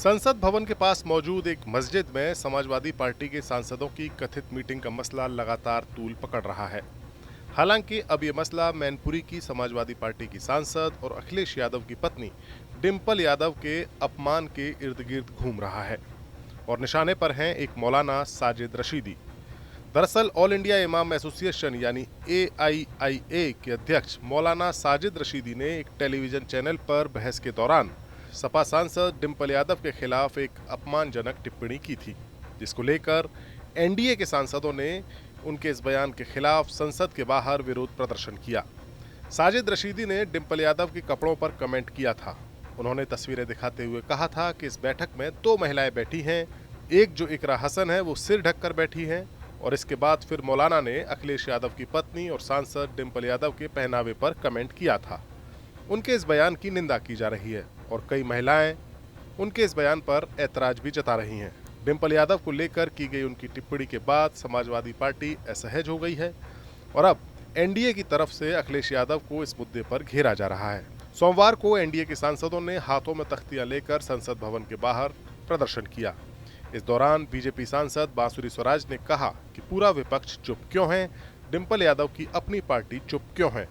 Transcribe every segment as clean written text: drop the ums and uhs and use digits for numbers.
संसद भवन के पास मौजूद एक मस्जिद में समाजवादी पार्टी के सांसदों की कथित मीटिंग का मसला लगातार तूल पकड़ रहा है। हालांकि अब ये मसला मैनपुरी की समाजवादी पार्टी की सांसद और अखिलेश यादव की पत्नी डिंपल यादव के अपमान के इर्द गिर्द घूम रहा है और निशाने पर हैं एक मौलाना साजिद रशीदी। दरअसल ऑल इंडिया इमाम एसोसिएशन यानी AIIA के अध्यक्ष मौलाना साजिद रशीदी ने एक टेलीविजन चैनल पर बहस के दौरान सपा सांसद डिंपल यादव के खिलाफ एक अपमानजनक टिप्पणी की थी, जिसको लेकर NDA के सांसदों ने उनके इस बयान के खिलाफ संसद के बाहर विरोध प्रदर्शन किया। साजिद रशीदी ने डिंपल यादव के कपड़ों पर कमेंट किया था। उन्होंने तस्वीरें दिखाते हुए कहा था कि इस बैठक में 2 महिलाएं बैठी हैं, एक जो इकरा हसन है वो सिर ढककर बैठी हैं, और इसके बाद फिर मौलाना ने अखिलेश यादव की पत्नी और सांसद डिंपल यादव के पहनावे पर कमेंट किया था। उनके इस बयान की निंदा की जा रही है और कई महिलाएं उनके इस बयान पर ऐतराज भी जता रही हैं। डिंपल यादव को लेकर की गई उनकी टिप्पणी के बाद समाजवादी पार्टी असहज हो गई है और अब NDA की तरफ से अखिलेश यादव को इस मुद्दे पर घेरा जा रहा है। सोमवार को NDA के सांसदों ने हाथों में तख्तियां लेकर संसद भवन के बाहर प्रदर्शन किया। इस दौरान बीजेपी सांसद बांसुरी स्वराज ने कहा कि पूरा विपक्ष चुप क्यों है, डिंपल यादव की अपनी पार्टी चुप क्यों है,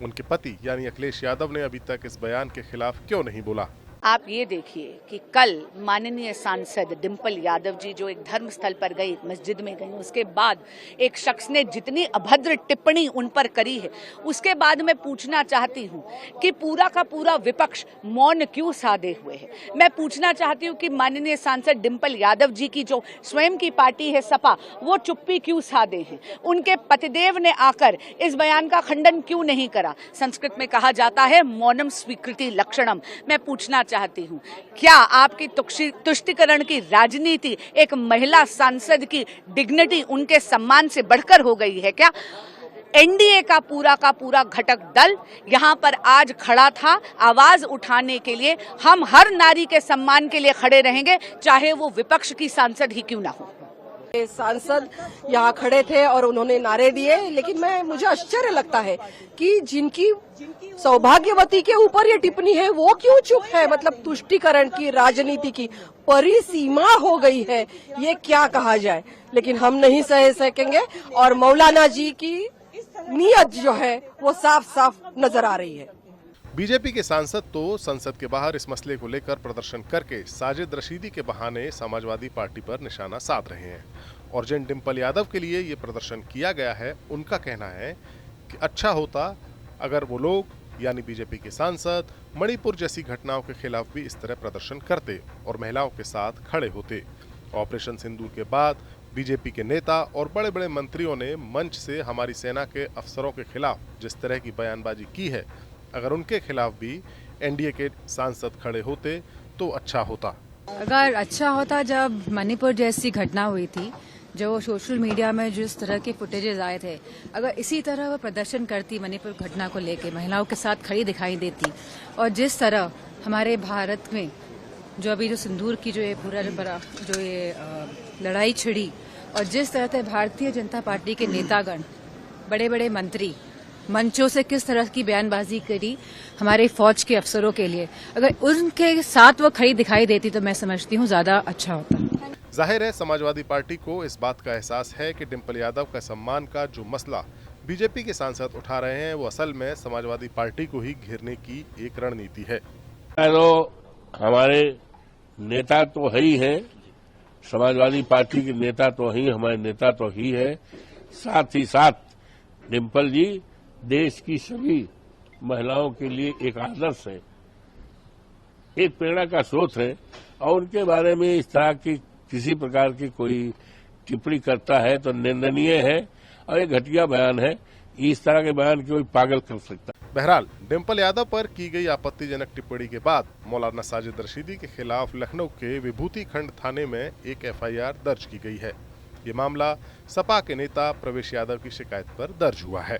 उनके पति यानी अखिलेश यादव ने अभी तक इस बयान के खिलाफ क्यों नहीं बोला। आप ये देखिए कि कल माननीय सांसद डिंपल यादव जी जो एक धर्म स्थल पर गई, मस्जिद में गई, उसके बाद एक शख्स ने जितनी अभद्र टिप्पणी उन पर करी है, उसके बाद मैं पूछना चाहती हूँ कि पूरा का पूरा विपक्ष मौन क्यों साधे हुए है। मैं पूछना चाहती हूँ कि माननीय सांसद डिंपल यादव जी की जो स्वयं की पार्टी है सपा, वो चुप्पी क्यों साधे हैं। उनके पतिदेव ने आकर इस बयान का खंडन क्यों नहीं करा। संस्कृत में कहा जाता है मौनम स्वीकृति लक्षणम। मैं पूछना चाहती हूं, क्या आपकी तुष्टिकरण की राजनीति एक महिला सांसद की डिग्निटी, उनके सम्मान से बढ़कर हो गई है क्या। NDA का पूरा घटक दल यहां पर आज खड़ा था आवाज उठाने के लिए। हम हर नारी के सम्मान के लिए खड़े रहेंगे, चाहे वो विपक्ष की सांसद ही क्यों ना हो। सांसद यहाँ खड़े थे और उन्होंने नारे दिए, लेकिन मुझे आश्चर्य लगता है कि जिनकी सौभाग्यवती के ऊपर ये टिप्पणी है वो क्यों चुप है। मतलब तुष्टीकरण की राजनीति की परिसीमा हो गई है, ये क्या कहा जाए। लेकिन हम नहीं सह सकेंगे और मौलाना जी की नीयत जो है वो साफ साफ नजर आ रही है। बीजेपी के सांसद तो संसद के बाहर इस मसले को लेकर प्रदर्शन करके साजिद रशीदी के बहाने समाजवादी पार्टी पर निशाना साध रहे हैं और जिन डिंपल यादव के लिए ये प्रदर्शन किया गया है, उनका कहना है कि अच्छा होता अगर वो लोग यानी बीजेपी के सांसद मणिपुर जैसी घटनाओं के खिलाफ भी इस तरह प्रदर्शन करते और महिलाओं के साथ खड़े होते। ऑपरेशन सिंदूर के बाद बीजेपी के नेता और बड़े बड़े मंत्रियों ने मंच से हमारी सेना के अफसरों के खिलाफ जिस तरह की बयानबाजी की है, अगर उनके खिलाफ भी NDA के सांसद खड़े होते तो अच्छा होता। अगर अच्छा होता जब मणिपुर जैसी घटना हुई थी, जो सोशल मीडिया में जिस तरह के फुटेजेस आए थे, अगर इसी तरह वो प्रदर्शन करती मणिपुर घटना को लेके, महिलाओं के साथ खड़ी दिखाई देती, और जिस तरह हमारे भारत में जो अभी जो सिंदूर की जो ये पूरा जो ये लड़ाई छिड़ी, और जिस तरह से भारतीय जनता पार्टी के नेतागण, बड़े बड़े मंत्री मंचों से किस तरह की बयानबाजी करी हमारे फौज के अफसरों के लिए, अगर उनके साथ वो खड़ी दिखाई देती तो मैं समझती हूँ ज्यादा अच्छा होता। जाहिर है समाजवादी पार्टी को इस बात का एहसास है कि डिंपल यादव का सम्मान का जो मसला बीजेपी के सांसद उठा रहे हैं, वो असल में समाजवादी पार्टी को ही घेरने की एक रणनीति है। तो हमारे नेता तो है ही है, समाजवादी पार्टी के नेता तो ही, हमारे नेता तो ही है, साथ ही साथ डिंपल जी देश की सभी महिलाओं के लिए एक आदर्श है, एक प्रेरणा का स्रोत है, और उनके बारे में इस तरह की किसी प्रकार की कोई टिप्पणी करता है तो निंदनीय है और एक घटिया बयान है। इस तरह के बयान कोई पागल कर सकता है। बहरहाल डिंपल यादव पर की गई आपत्तिजनक टिप्पणी के बाद मौलाना साजिद रशीदी के खिलाफ लखनऊ के विभूति खंड थाने में एक FIR दर्ज की गई है। ये मामला सपा के नेता प्रवेश यादव की शिकायत पर दर्ज हुआ है।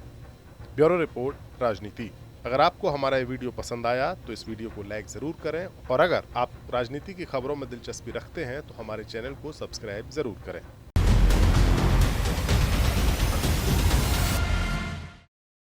ब्यूरो रिपोर्ट राजनीति। अगर आपको हमारा ये वीडियो पसंद आया तो इस वीडियो को लाइक जरूर करें और अगर आप राजनीति की खबरों में दिलचस्पी रखते हैं तो हमारे चैनल को सब्सक्राइब जरूर करें।